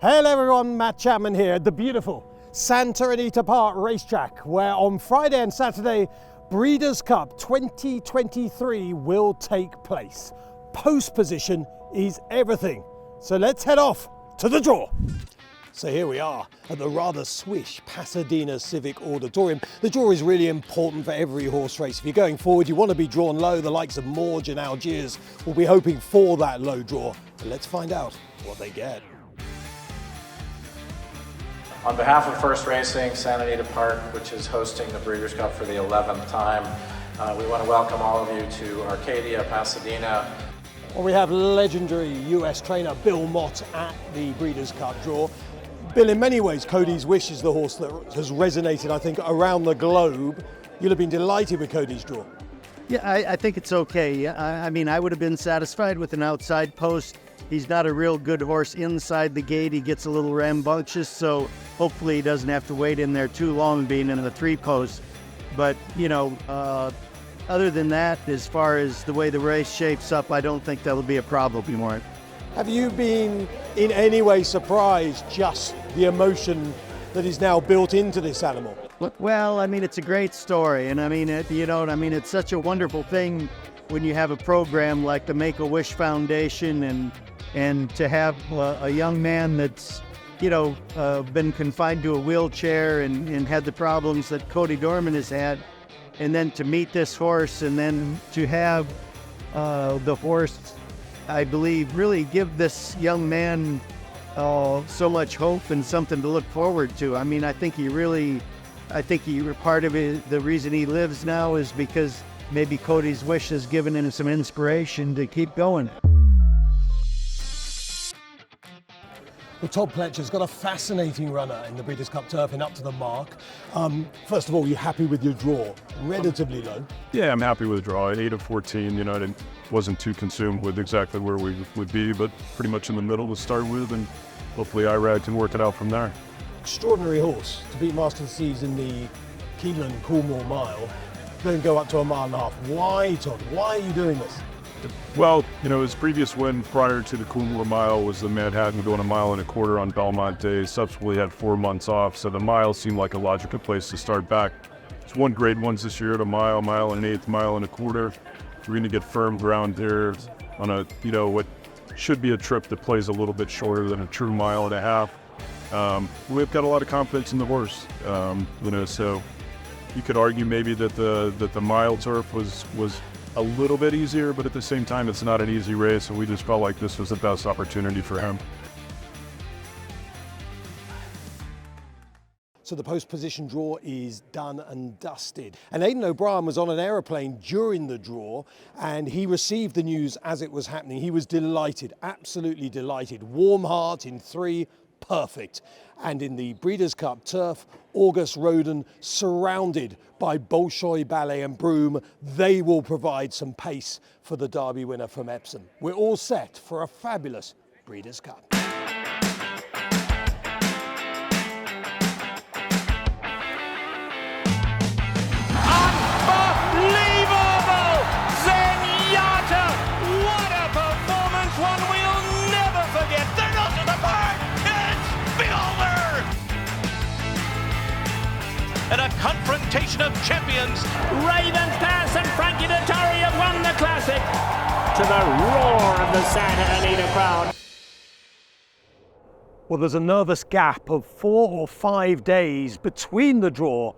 Hello everyone, Matt Chapman here at the beautiful Santa Anita Park racetrack, where on Friday and Saturday, Breeders' Cup 2023 will take place. Post position is everything. So let's head off to the draw. So here we are at the rather swish Pasadena Civic Auditorium. The draw is really important for every horse race. If you're going forward, you want to be drawn low. The likes of Morge and Algiers will be hoping for that low draw. But let's find out what they get. On behalf of First Racing, Santa Anita Park, which is hosting the Breeders' Cup for the 11th time, we want to welcome all of you to Arcadia, Pasadena. Well, we have legendary US trainer Bill Mott at the Breeders' Cup draw. Bill, in many ways, Cody's Wish is the horse that has resonated, I think, around the globe. You'll have been delighted with Cody's draw. Yeah, I think it's okay. I mean, I would have been satisfied with an outside post. He's not a real good horse inside the gate. He gets a little rambunctious, so hopefully he doesn't have to wait in there too long being in the three post. But, you know, other than that, as far as the way the race shapes up, I don't think that'll be a problem anymore. Have you been in any way surprised just the emotion that is now built into this animal? Well, I mean, it's a great story. And I mean, it's such a wonderful thing when you have a program like the Make-A-Wish Foundation and to have a young man that's, been confined to a wheelchair and had the problems that Cody Dorman has had, and then to meet this horse and then to have the horse, I believe, really give this young man so much hope and something to look forward to. I mean, I think part of it, the reason he lives now is because maybe Cody's Wish has given him some inspiration to keep going. Well, Todd Pletcher's got a fascinating runner in the Breeders' Cup Turf and Up to the Mark. First of all, you happy with your draw? Relatively low. Yeah, I'm happy with the draw. 8 of 14, I wasn't too consumed with exactly where we would be, but pretty much in the middle to start with, and hopefully IRAD can work it out from there. Extraordinary horse to beat Master of the Seas in the Keeneland-Coolmore Mile, then go up to a mile and a half. Why, Todd? Why are you doing this? Well, his previous win prior to the Coolmore Mile was the Manhattan going 1.25 miles on Belmont Day. Subsequently had 4 months off, so the mile seemed like a logical place to start back. It's won grade ones this year at a mile, 1.125 miles. We're going to get firm ground there on a, what should be a trip that plays a little bit shorter than a true 1.5 miles. We've got a lot of confidence in the horse, so you could argue maybe that the mile turf was a little bit easier, but at the same time, it's not an easy race, and we just felt like this was the best opportunity for him. So the post position draw is done and dusted. And Aidan O'Brien was on an aeroplane during the draw, and he received the news as it was happening. He was delighted, absolutely delighted. Warm heart in 3, perfect. And in the Breeders' Cup Turf, August Roden surrounded by Bolshoi Ballet and Broom. They will provide some pace for the Derby winner from Epsom. We're all set for a fabulous Breeders' Cup. And a confrontation of champions. Ravens Pass and Frankie Dettori have won the Classic to the roar of the Santa Anita crowd. Well, there's a nervous gap of 4 or 5 days between the draw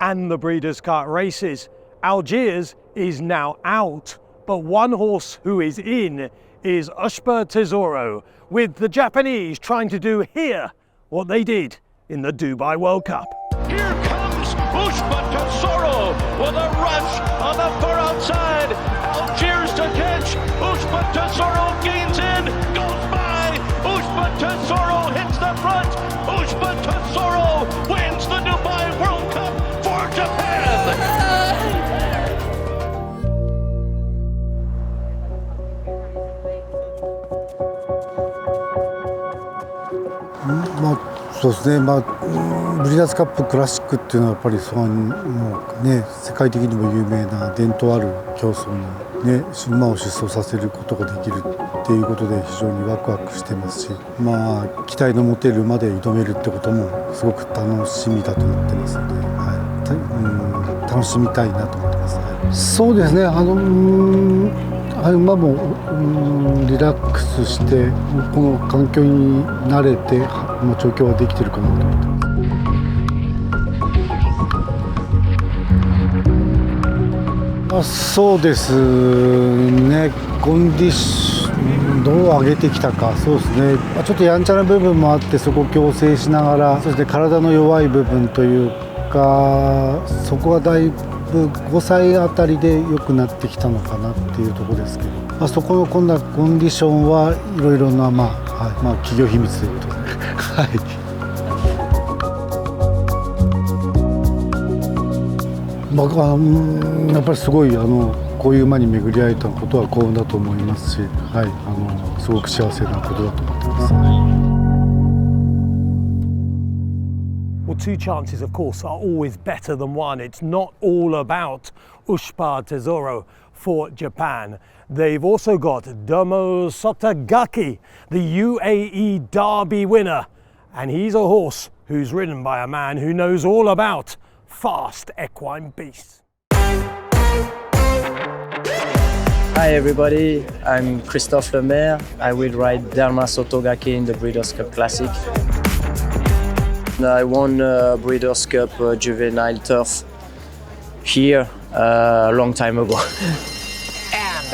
and the Breeders' Cup races. Algiers is now out, but one horse who is in is Ushba Tesoro, with the Japanese trying to do here what they did in the Dubai World Cup. Here comes Ushba Tesoro with a rush on the far outside. Algiers to catch. Ushba Tesoro gains in, goes by. Ushba Tesoro hits the front. Ushba Tesoro wins the Dubai World Cup for Japan.そうですね、ブリーダーズカップクラシックっていうのはやっぱり世界的にも有名な伝統ある競争の、ね、馬を出走させることができるっていうことで非常にワクワクしてますし、まあ期待の持てる馬で挑めるってこともすごく楽しみだと思ってますので、楽しみたいなと思ってます。そうですね、馬もリラックスしてこの環境に慣れて調教はできてるかなと思ってます。そうですね、コンディションどう上げてきたか、そうですね、ちょっとやんちゃな部分もあってそこを矯正しながら、そして体の弱い部分というか、そこがだいぶ5歳あたりで良くなってきたのかなっていうところですけど、そこの今度はコンディションはいろいろな、企業秘密ということではい。やっぱりすごいこういう馬に巡り会えたことは幸運だと思いますし、すごく幸せなことだと思ってます。Well, two chances, of course, are always better than one. It's not all about Ushpa Tesoro for Japan. They've also got Domo Sotagaki, the UAE Derby winner, and he's a horse who's ridden by a man who knows all about fast equine beasts. Hi everybody, I'm Christophe Lemaire. I will ride Derma Sotogake in the Breeders' Cup Classic. I won Breeders' Cup Juvenile Turf here a long time ago. And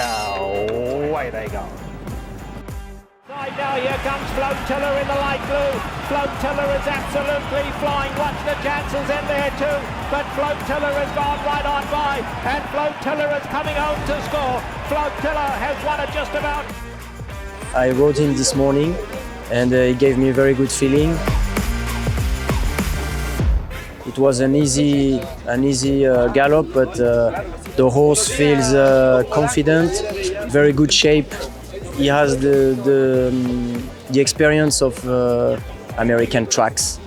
away they go. Now here comes Float Tiller in the light blue. Float Tiller is absolutely flying. Watch the chances in there too. But Float Tiller has gone right on by. And Float Tiller is coming home to score. Float Tiller has won it just about. I rode him this morning and he gave me a very good feeling. It was an easy gallop, but the horse feels confident, very good shape. He has the experience of American tracks,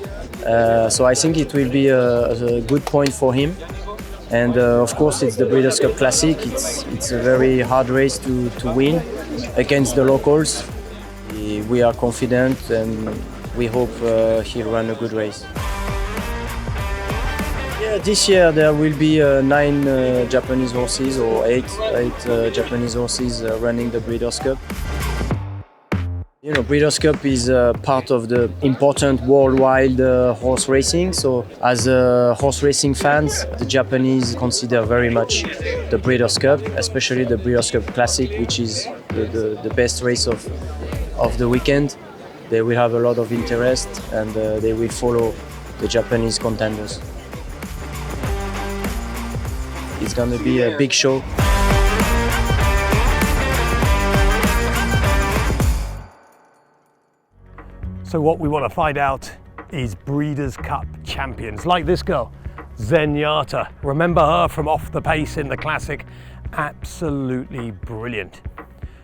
so I think it will be a good point for him. And of course, it's the Breeders' Cup Classic. It's a very hard race to win against the locals. We are confident, and we hope he'll run a good race. Yeah, this year there will be 9 Japanese horses or 8 Japanese horses running the Breeders' Cup. You know, Breeders' Cup is part of the important worldwide horse racing. So as horse racing fans, the Japanese consider very much the Breeders' Cup, especially the Breeders' Cup Classic, which is the best race of the weekend. They will have a lot of interest and they will follow the Japanese contenders. It's going to be a big show. So what we want to find out is Breeders' Cup champions, like this girl, Zenyatta. Remember her from Off the Pace in the Classic? Absolutely brilliant.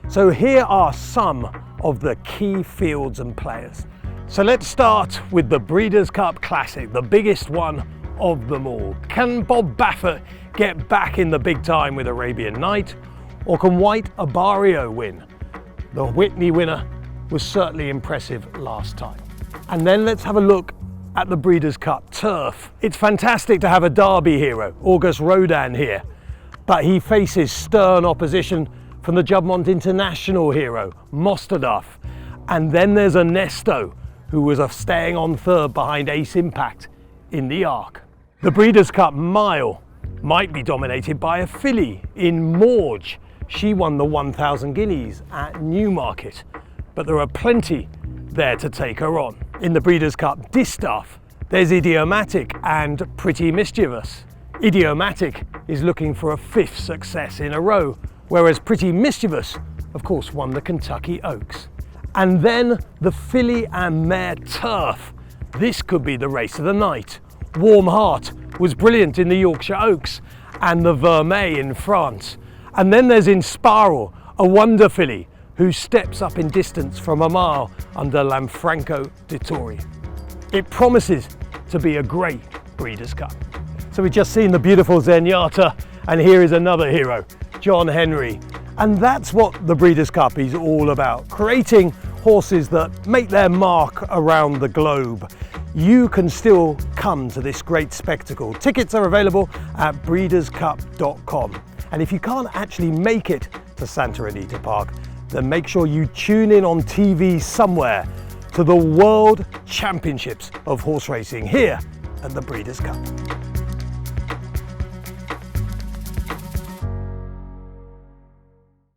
So here are some of the key fields and players. So let's start with the Breeders' Cup Classic, the biggest one of them all. Can Bob Baffert get back in the big time with Arabian Night, or can White Abarrio win? The Whitney winner was certainly impressive last time. And then let's have a look at the Breeders' Cup Turf. It's fantastic to have a Derby hero, Auguste Rodin, here, but he faces stern opposition from the Juddmonte International hero, Mostadaf. And then there's Ernesto, who was staying on third behind Ace Impact in the Arc. The Breeders' Cup Mile might be dominated by a filly in Morge. She won the 1,000 guineas at Newmarket, but there are plenty there to take her on. In the Breeders' Cup Distaff, there's Idiomatic and Pretty Mischievous. Idiomatic is looking for a 5th success in a row, whereas Pretty Mischievous, of course, won the Kentucky Oaks. And then the filly and mare Turf. This could be the race of the night. Warm Heart was brilliant in the Yorkshire Oaks and the Vermeil in France. And then there's Inspiral, a wonder filly who steps up in distance from a mile under Lanfranco di Torre. It promises to be a great Breeders' Cup. So we've just seen the beautiful Zenyatta, and here is another hero, John Henry, And that's what the Breeders' Cup is all about, creating horses that make their mark around the globe. You can still come to this great spectacle. Tickets are available at breederscup.com. And if you can't actually make it to Santa Anita Park, then make sure you tune in on TV somewhere to the World Championships of Horse Racing here at the Breeders' Cup.